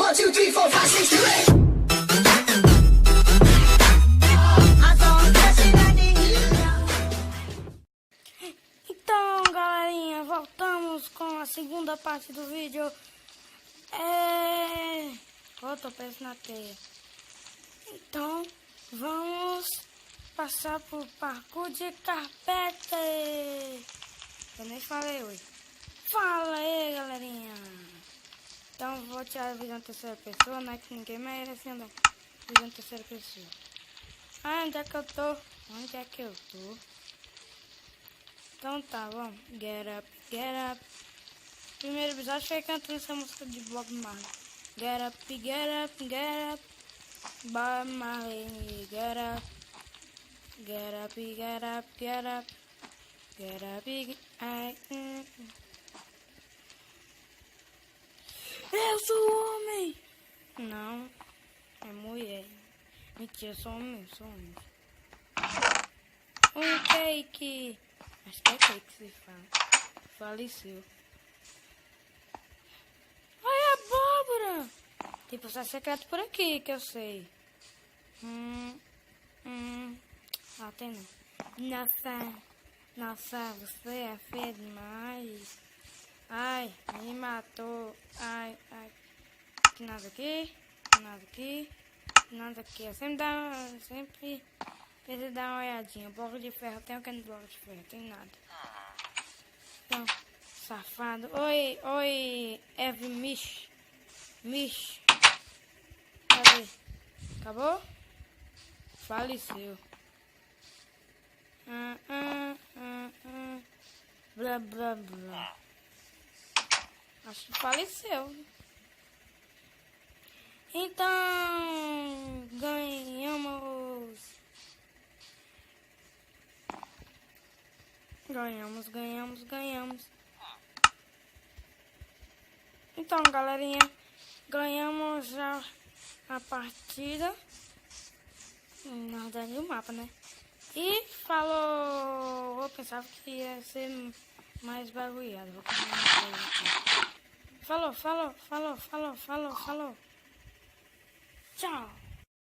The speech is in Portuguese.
1, 2, 3, 4, 5, 6, 7, 8. Então, galerinha, voltamos com a segunda parte do vídeo. Eu tô preso na teia. Então, vamos passar por parkour de carpete. Eu nem falei hoje. Fala aí, galerinha. Então, vou tirar a visão terceira pessoa, né? Que ninguém merece andar visão terceira pessoa. Onde é que eu tô? Onde é que eu tô? Então tá, vamos. Get up, get up. Primeiro episódio foi cantando essa música de Bob Marley. Get up, get up, get up. Bob Marley, get up. Get up, get up, get up. Get up, Eu sou homem! Não, é mulher. Mentira, sou homem, sou homem. Um cake. Acho que é cake que se fala. Faleceu. Olha a abóbora! Tem processo secreto por aqui, que eu sei. Ah, tem não. Nossa, você é feia demais. Ai, me matou. Ai. Tem nada aqui, nada aqui, nada aqui. Eu sempre preciso dar uma olhadinha. Bloco de ferro, tem o que no bloco de ferro? Tem nada. Então, safado. Oi, Eve Mish. Cadê? Acabou? Faleceu. Blá, blá, blá. Acho que faleceu. Então, ganhamos. Então, galerinha, ganhamos já a partida. Na verdade, o mapa, né? E falou. Eu pensava que ia ser mais bagulhado. Vou falou. Tchau.